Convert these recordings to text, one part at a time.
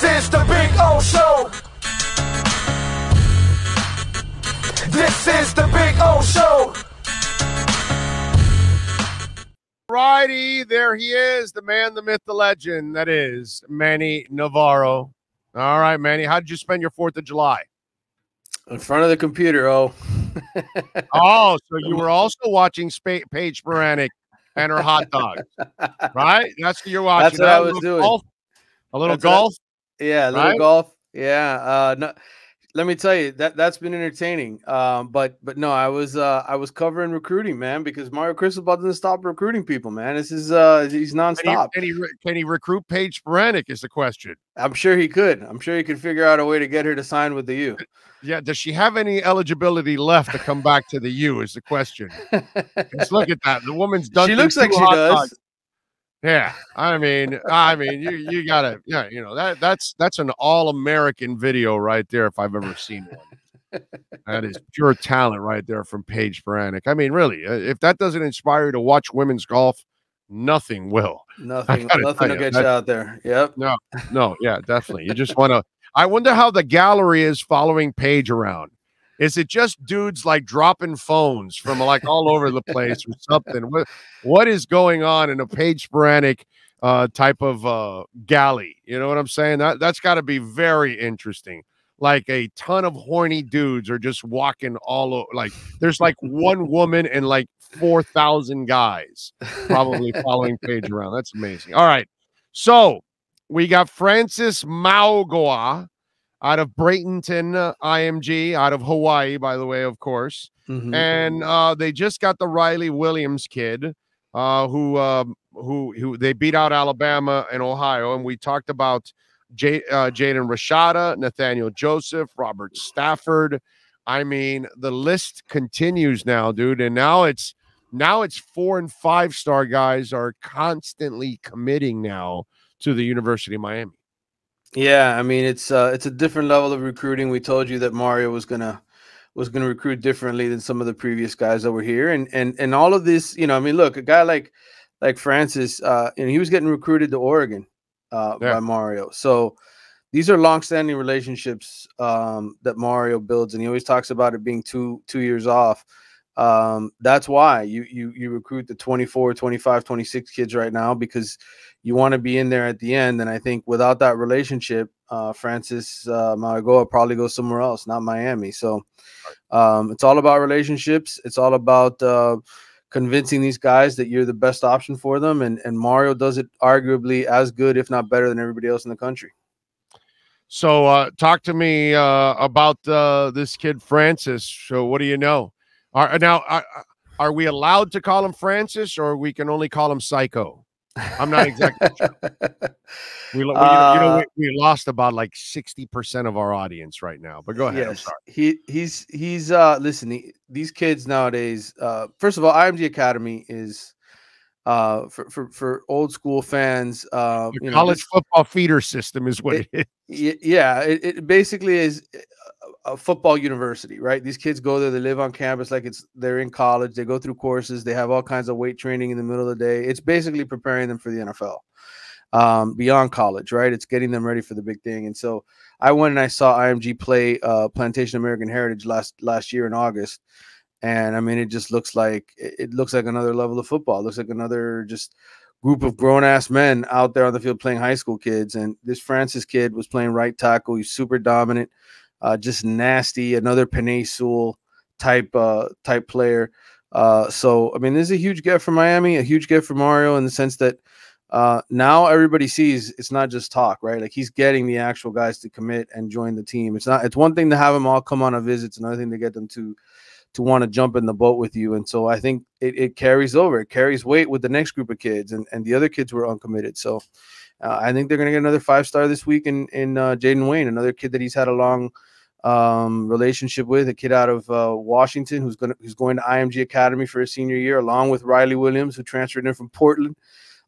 is the Big O Show. This is the Big O Show. Righty, there he is, the man, the myth, the legend. That is Manny Navarro. All right, Manny, how did you spend your 4th of July? In front of the computer, Oh, so you were also watching Paige Sporanic and her hot dogs, right? That's what you're watching. That's what I was doing. Golf? A little golf? Yeah, a little golf. Yeah. No, let me tell you that's been entertaining. But no, I was covering recruiting, man, because Mario Cristobal doesn't stop recruiting people, man. This is he's nonstop. Can he recruit Paige Sporanic is the question. I'm sure he could. I'm sure he could figure out a way to get her to sign with the U. Yeah, does she have any eligibility left to come back to the U is the question. Just look at that. The woman's done. She looks like she does. Yeah, I mean, you gotta, yeah, you know, that's an all-American video right there if I've ever seen one. That is pure talent right there from Paige Sporanic. I mean, really, if that doesn't inspire you to watch women's golf, nothing will. Nothing will get you out there. Yep. No, yeah, definitely. You just want to. I wonder how the gallery is following Paige around. Is it just dudes like dropping phones from like all over the place or something? What is going on in a Paige Sporanic type of galley? You know what I'm saying? That's got to be very interesting. Like a ton of horny dudes are just walking all over. Like there's like one woman and like 4,000 guys probably following Paige around. That's amazing. All right. So we got Francis Maugoa out of Bradenton, IMG, out of Hawaii, by the way, of course. Mm-hmm. And they just got the Riley Williams kid, who they beat out Alabama and Ohio. And we talked about Jaden Rashada, Nathaniel Joseph, Robert Stafford. I mean, the list continues now, dude. And now it's 4- and 5-star guys are constantly committing now to the University of Miami. Yeah, I mean it's a different level of recruiting. We told you that Mario was gonna recruit differently than some of the previous guys that were here, and all of this, you know, I mean, look, a guy like Francis, and he was getting recruited to Oregon by Mario. So these are long-standing relationships that Mario builds, and he always talks about it being two years off. That's why you recruit the 24, 25, 26 kids right now, because you want to be in there at the end. And I think without that relationship, Francis Maugoa probably goes somewhere else, not Miami. So it's all about relationships. It's all about convincing these guys that you're the best option for them. And Mario does it arguably as good, if not better, than everybody else in the country. So talk to me about this kid, Francis. So what do you know? Are we allowed to call him Francis, or we can only call him Psycho? I'm not exactly sure. We lost about like 60% of our audience right now. But go ahead. Yes, he's listen. These kids nowadays. First of all, IMG Academy is for old school fans. College football feeder system is what it is. Yeah, it basically is a football university, right? These kids go there, they live on campus like they're in college. They go through courses, they have all kinds of weight training in the middle of the day. It's basically preparing them for the NFL beyond college, right? It's getting them ready for the big thing. And so I went and I saw IMG play Plantation American Heritage last year in August, and I mean, it just looks like another level of football. It looks like another just group of grown-ass men out there on the field playing high school kids. And this Francis kid was playing right tackle. He's super dominant. Just nasty, another Penei Sewell type player. So I mean, this is a huge get for Miami, a huge get for Mario, in the sense that now everybody sees it's not just talk, right? Like, he's getting the actual guys to commit and join the team. It's one thing to have them all come on a visit. It's another thing to get them to want to jump in the boat with you. And so I think it carries over. It carries weight with the next group of kids, and the other kids were uncommitted. So I think they're going to get another 5-star this week in Jaden Wayne, another kid that he's had a long relationship with, a kid out of Washington who's going to IMG Academy for his senior year, along with Riley Williams, who transferred in from Portland.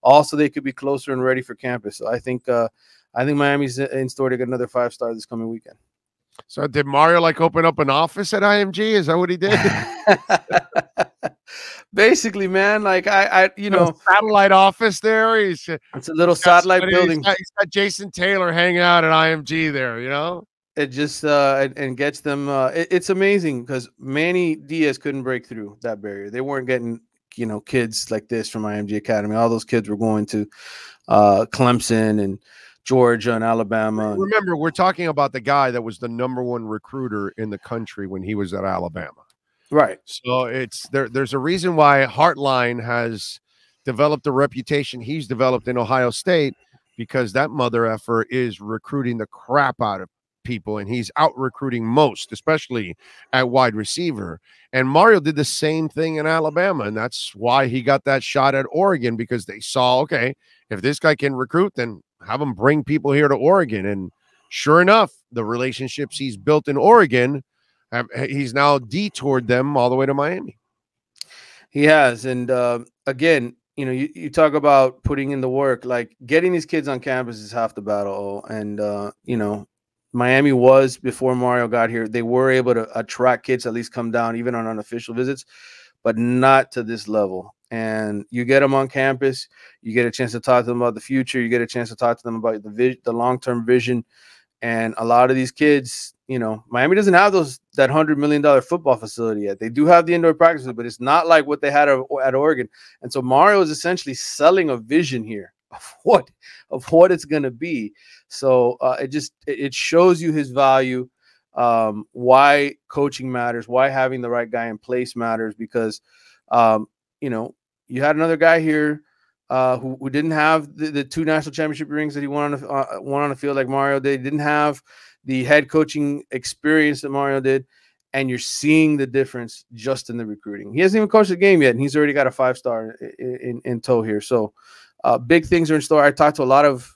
Also, they could be closer and ready for campus. So I think Miami's in store to get another 5-star this coming weekend. So did Mario open up an office at IMG? Is that what he did? Basically, man, like you know, satellite office there. it's a little satellite building. He's got Jason Taylor hanging out at IMG there, you know. It just and gets them. It's amazing because Manny Diaz couldn't break through that barrier. They weren't getting, you know, kids like this from IMG Academy. All those kids were going to Clemson and Georgia and Alabama. Remember, we're talking about the guy that was the #1 recruiter in the country when he was at Alabama. Right. So it's there's a reason why Heartline has developed the reputation he's developed in Ohio State, because that mother effer is recruiting the crap out of people, and he's out recruiting most, especially at wide receiver. And Mario did the same thing in Alabama, and that's why he got that shot at Oregon, because they saw, okay, if this guy can recruit, then have him bring people here to Oregon. And sure enough, the relationships he's built in Oregon, he's now detoured them all the way to Miami. He has. And again, you know, you talk about putting in the work, like getting these kids on campus is half the battle. And, you know, Miami was, before Mario got here, they were able to attract kids, at least come down, even on unofficial visits, but not to this level. And you get them on campus, you get a chance to talk to them about the future, you get a chance to talk to them about the long-term vision. And a lot of these kids, you know, Miami doesn't have that $100 million football facility yet. They do have the indoor practices, but it's not like what they had at Oregon. And so Mario is essentially selling a vision here of what it's going to be. So it shows you his value, why coaching matters, why having the right guy in place matters, because, you know, you had another guy here who didn't have the 2 national championship rings that he won on the field like Mario did. He didn't have the head coaching experience that Mario did, and you're seeing the difference just in the recruiting. He hasn't even coached the game yet, and he's already got a 5-star in tow here. So big things are in store. I talked to a lot of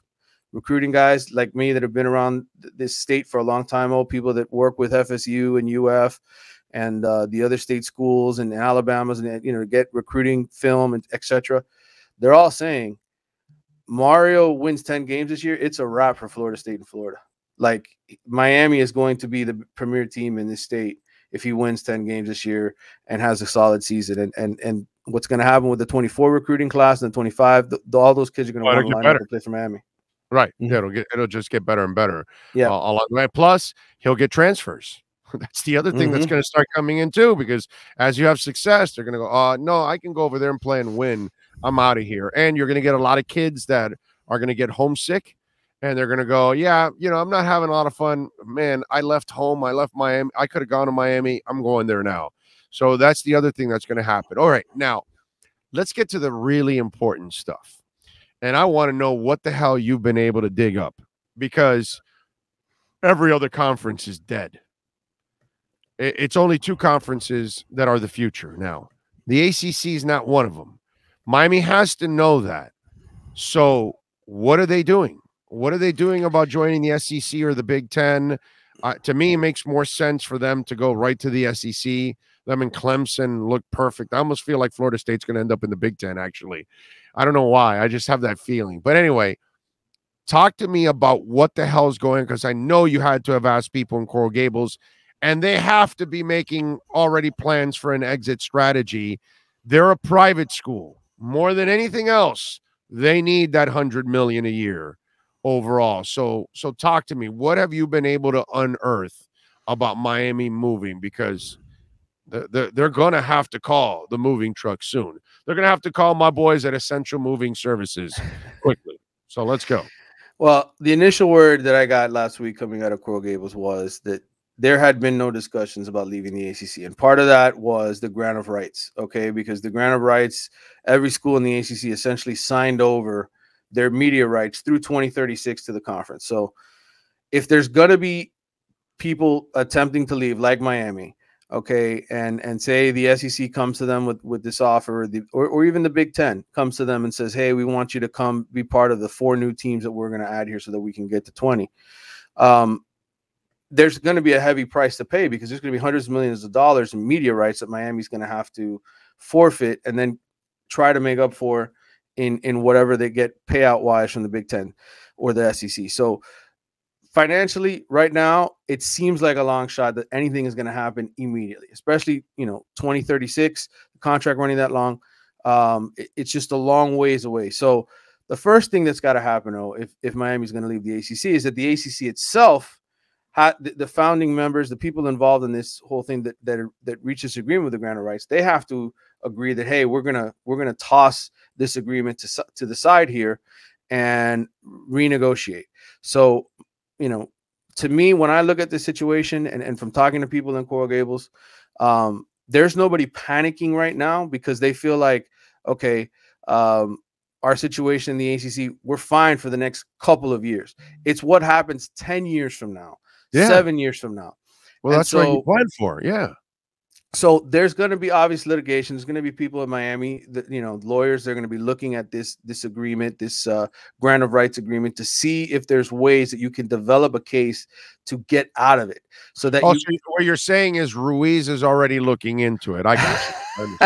recruiting guys like me that have been around this state for a long time, old people that work with FSU and UF and the other state schools and Alabama's, and, you know, get recruiting film and etc. They're all saying Mario wins 10 games this year, it's a wrap for Florida State and Florida. Like, Miami is going to be the premier team in this state if he wins 10 games this year and has a solid season. And what's going to happen with the 24 recruiting class and the 25, all those kids are going to want to line up to play for Miami. Right. Mm-hmm. It'll just get better and better. Yeah. Along the way. Plus, he'll get transfers. That's the other thing that's going to start coming in too, because as you have success, they're going to go, no, I can go over there and play and win. I'm out of here. And you're going to get a lot of kids that are going to get homesick, and they're going to go, yeah, you know, I'm not having a lot of fun. Man, I left home. I left Miami. I could have gone to Miami. I'm going there now. So that's the other thing that's going to happen. All right. Now, let's get to the really important stuff. And I want to know what the hell you've been able to dig up, because every other conference is dead. It's only 2 conferences that are the future now. The ACC is not one of them. Miami has to know that. So what are they doing? What are they doing about joining the SEC or the Big Ten? To me, it makes more sense for them to go right to the SEC. Them and Clemson look perfect. I almost feel like Florida State's going to end up in the Big Ten, actually. I don't know why. I just have that feeling. But anyway, talk to me about what the hell is going on, because I know you had to have asked people in Coral Gables, and they have to be making already plans for an exit strategy. They're a private school. More than anything else, they need that $100 million a year overall. So talk to me. What have you been able to unearth about Miami moving? Because they're going to have to call the moving truck soon. They're going to have to call my boys at Essential Moving Services quickly. So let's go. Well, the initial word that I got last week coming out of Coral Gables was that there had been no discussions about leaving the ACC. And part of that was the grant of rights, okay? Because the grant of rights, every school in the ACC essentially signed over their media rights through 2036 to the conference. So if there's going to be people attempting to leave, like Miami, okay, and say the SEC comes to them with this offer, or even the Big Ten comes to them and says, hey, we want you to come be part of the 4 new teams that we're going to add here so that we can get to 20. There's going to be a heavy price to pay, because there's going to be hundreds of millions of dollars in media rights that Miami's going to have to forfeit and then try to make up for in whatever they get payout wise from the Big Ten or the SEC. So financially, right now, it seems like a long shot that anything is going to happen immediately, especially, 2036, the contract running that long. It's just a long ways away. So the first thing that's got to happen, if Miami's going to leave the ACC, is that the ACC itself, the founding members, the people involved in this whole thing that reach this agreement with the grant of rights, they have to agree that, hey, we're gonna toss this agreement to the side here and renegotiate. So, to me, when I look at this situation and from talking to people in Coral Gables, there's nobody panicking right now because they feel like, okay, our situation in the ACC, we're fine for the next couple of years. It's what happens 10 years from now, 7 years from now. Well, that's what you plan for. Yeah. So there's going to be obvious litigation. There's going to be people in Miami that, lawyers, they're going to be looking at this agreement, this grant of rights agreement, to see if there's ways that you can develop a case to get out of it. So that so what you're saying is Ruiz is already looking into it. I got you.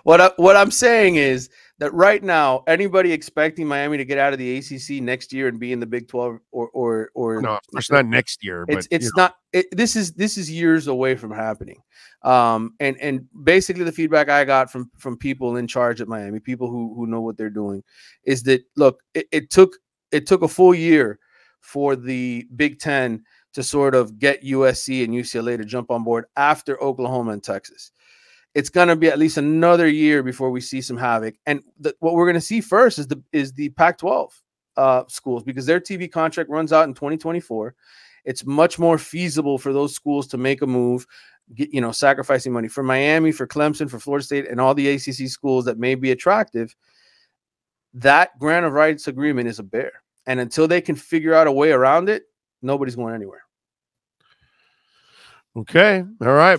What I'm saying is that right now, anybody expecting Miami to get out of the ACC next year and be in the Big 12 or no, it's not next year, but it's not. This is years away from happening. And basically the feedback I got from people in charge at Miami, people who know what they're doing, is that, look, it took a full year for the Big Ten to sort of get USC and UCLA to jump on board after Oklahoma and Texas. It's going to be at least another year before we see some havoc. And what we're going to see first is the Pac-12 schools, because their TV contract runs out in 2024. It's much more feasible for those schools to make a move, sacrificing money. For Miami, for Clemson, for Florida State, and all the ACC schools that may be attractive, that grant of rights agreement is a bear. And until they can figure out a way around it, nobody's going anywhere. Okay. All right.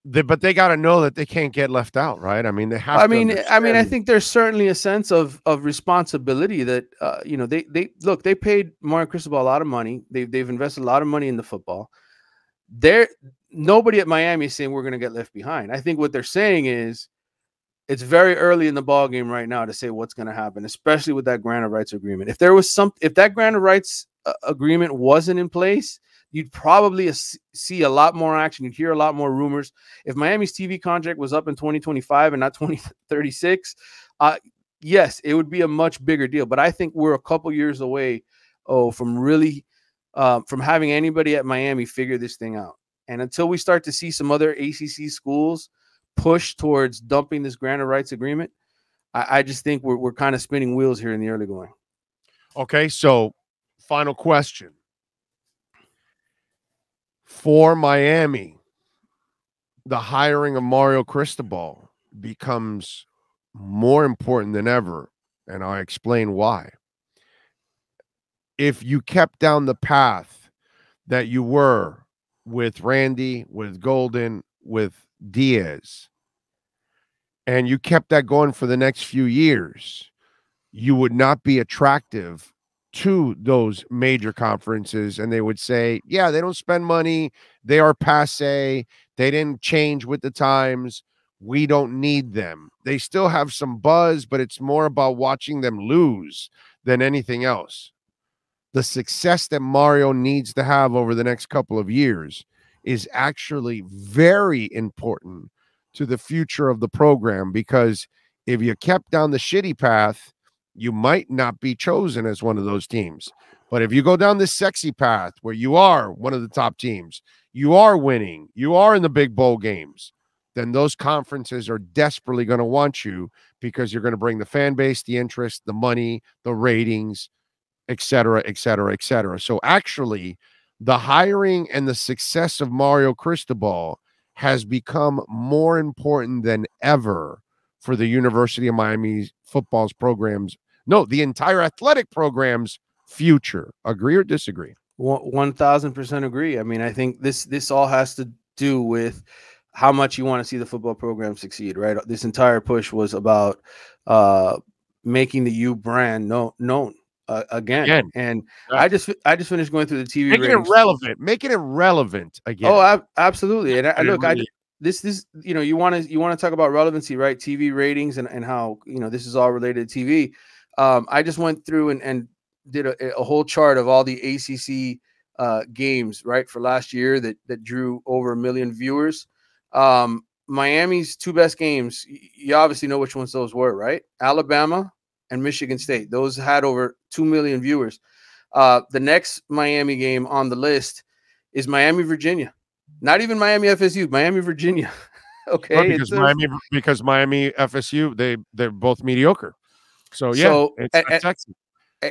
But they got to know that they can't get left out, right? I mean, they have. I think there's certainly a sense of responsibility that they paid Mario Cristobal a lot of money. They've invested a lot of money into football. Nobody at Miami is saying we're going to get left behind. I think what they're saying is it's very early in the ball game right now to say what's going to happen, especially with that grant of rights agreement. If that grant of rights agreement wasn't in place, you'd probably see a lot more action. You'd hear a lot more rumors. If Miami's TV contract was up in 2025 and not 2036, yes, it would be a much bigger deal. But I think we're a couple years away from really from having anybody at Miami figure this thing out. And until we start to see some other ACC schools push towards dumping this grant of rights agreement, I just think we're kind of spinning wheels here in the early going. Okay, so final question. For Miami, the hiring of Mario Cristobal becomes more important than ever, and I'll explain why. If you kept down the path that you were with Randy, with Golden, with Diaz, and you kept that going for the next few years, you would not be attractive to those major conferences, and they would say, yeah, they don't spend money, they are passe, they didn't change with the times, we don't need them. They still have some buzz, but it's more about watching them lose than anything else. The success that Mario needs to have over the next couple of years is actually very important to the future of the program, because if you kept down the shitty path, you might not be chosen as one of those teams. But if you go down this sexy path where you are one of the top teams, you are winning, you are in the big bowl games, then those conferences are desperately going to want you, because you're going to bring the fan base, the interest, the money, the ratings, et cetera, et cetera, et cetera. So actually, the hiring and the success of Mario Cristobal has become more important than ever for the University of Miami football's programs. No, the entire athletic program's future. Agree or disagree? 1000% agree. I mean, I think this all has to do with how much you want to see the football program succeed, right? This entire push was about making the U brand known again. And I just finished going through the TV ratings. Making it relevant again. Oh, absolutely. And this you want to talk about relevancy, right? TV ratings and how this is all related to TV. I just went through and did a whole chart of all the ACC games, right, for last year that drew over 1 million viewers. Miami's 2 best games, you obviously know which ones those were, right? Alabama and Michigan State. Those had over 2 million viewers. The next Miami game on the list is Miami, Virginia. Not even Miami FSU, Miami, Virginia. Okay. Well, because Miami FSU, they're both mediocre. So yeah, it's sexy.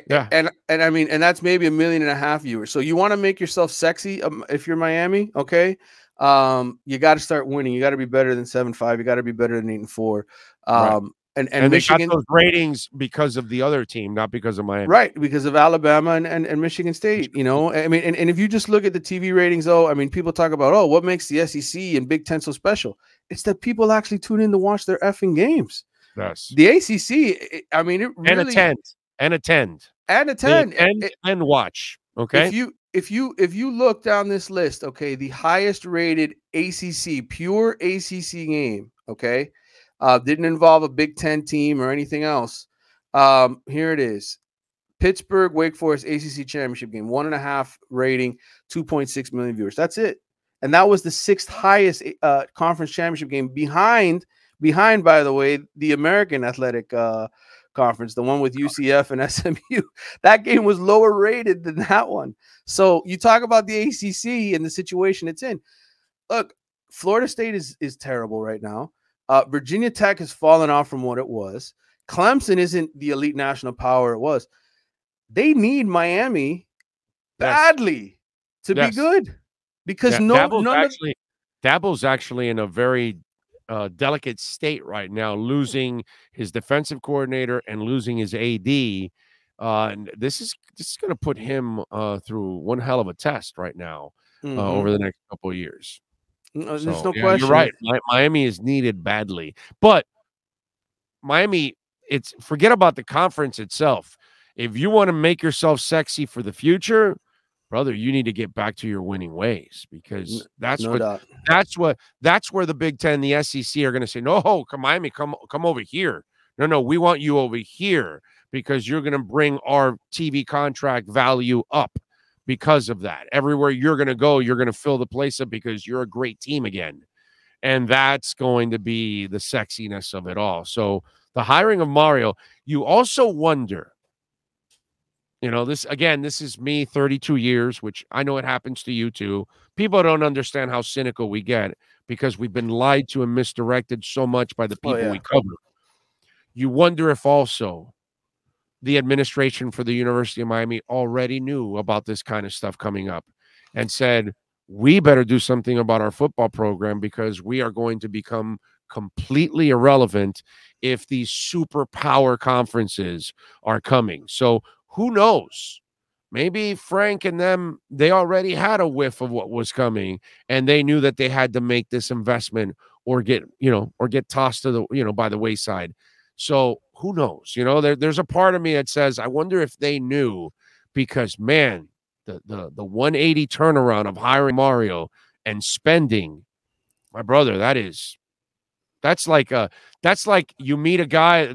Yeah. And I mean, and that's maybe 1.5 million viewers. So you want to make yourself sexy if you're Miami, okay? You got to start winning. You got to be better than 7-5. You got to be better than 8-4. Right. And Michigan, they got those ratings because of the other team, not because of Miami. Right, because of Alabama and Michigan State. You know, I mean, and if you just look at the TV ratings, though, I mean, people talk about, oh, what makes the SEC and Big Ten so special? It's that people actually tune in to watch their effing games. Yes. The ACC, I mean, it really attend and watch. Okay. If you look down this list, okay, the highest rated ACC, pure ACC game, okay, didn't involve a Big Ten team or anything else. Here it is. Pittsburgh, Wake Forest ACC championship game, 1.5 rating, 2.6 million viewers. That's it. And that was the 6th highest conference championship game behind, by the way, the American Athletic Conference, the one with UCF and SMU. That game was lower rated than that one. So you talk about the ACC and the situation it's in. Look, Florida State is terrible right now. Virginia Tech has fallen off from what it was. Clemson isn't the elite national power it was. They need Miami badly to be good, because Dabo's actually in a very delicate state right now, losing his defensive coordinator and losing his AD. And this is going to put him through one hell of a test right now over the next couple of years. There's no question. You're right. Miami is needed badly, but Miami, forget about the conference itself. If you want to make yourself sexy for the future, brother, you need to get back to your winning ways, because that's where the Big Ten, the SEC are going to say, no, Miami, come over here. No, we want you over here, because you're going to bring our TV contract value up. Because of that, everywhere you're going to go, you're going to fill the place up because you're a great team again. And that's going to be the sexiness of it all. So the hiring of Mario, you also wonder, this is me, 32 years, which I know it happens to you too. People don't understand how cynical we get because we've been lied to and misdirected so much by the people we cover. You wonder if also the administration for the University of Miami already knew about this kind of stuff coming up and said, we better do something about our football program, because we are going to become completely irrelevant if these superpower conferences are coming. So who knows? Maybe Frank and them, they already had a whiff of what was coming, and they knew that they had to make this investment or get tossed to the, by the wayside. So who knows? There's a part of me that says, I wonder if they knew, because man, the 180 turnaround of hiring Mario and spending, my brother, that's like you meet a guy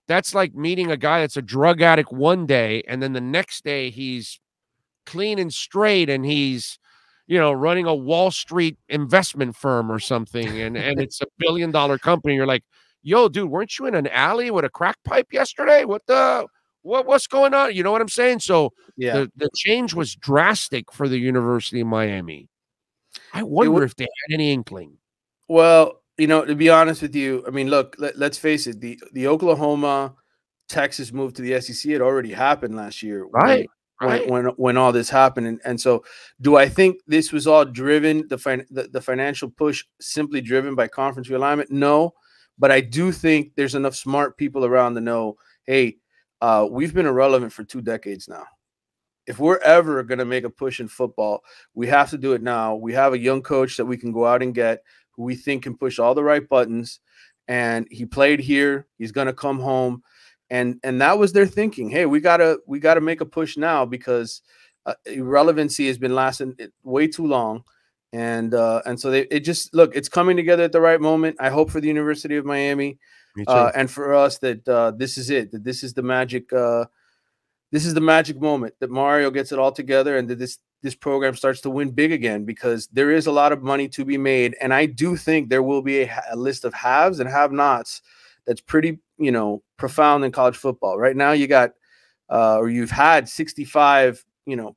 that's like meeting a guy that's a drug addict one day, and then the next day he's clean and straight and he's running a Wall Street investment firm or something, and it's $1 billion company. You're like, yo, dude, weren't you in an alley with a crack pipe yesterday? What's going on? You know what I'm saying? So the change was drastic for the University of Miami. I wonder if they had any inkling. Well, to be honest with you, I mean, look, let's face it. The Oklahoma, Texas move to the SEC had already happened last year. Right. When all this happened. And so do I think this was all driven, the financial push simply driven by conference realignment? No. But I do think there's enough smart people around to know, hey, we've been irrelevant for 2 decades now. If we're ever going to make a push in football, we have to do it now. We have a young coach that we can go out and get, who we think can push all the right buttons. And he played here. He's going to come home. And that was their thinking. Hey, we gotta make a push now, because irrelevancy has been lasting way too long. And so it's coming together at the right moment. I hope for the University of Miami and for us that this is it, that this is the magic this is the magic moment that Mario gets it all together and that this program starts to win big again, because there is a lot of money to be made. And I do think there will be a list of haves and have-nots that's pretty, profound in college football. Right now you got, or you've had 65,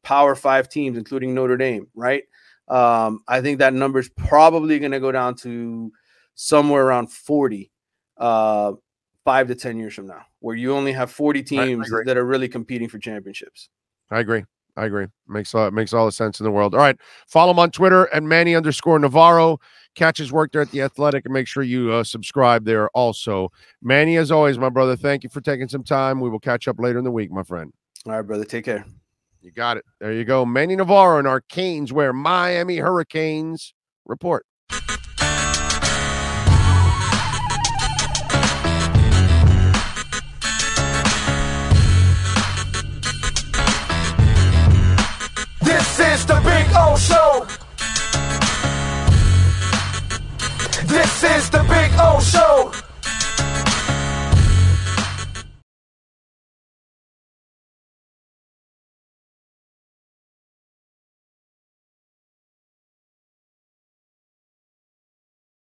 Power 5 teams, including Notre Dame, right? I think that number is probably going to go down to somewhere around 40, 5 to 10 years from now, where you only have 40 teams that are really competing for championships. I agree. Makes all the sense in the world. All right. Follow him on Twitter at Manny_Navarro. Catch his work there at The Athletic, and make sure you subscribe there also. Manny, as always, my brother, thank you for taking some time. We will catch up later in the week, my friend. All right, brother. Take care. You got it. There you go. Manny Navarro and our Canes, where Miami Hurricanes report. This is the Big O Show. This is the Big O Show.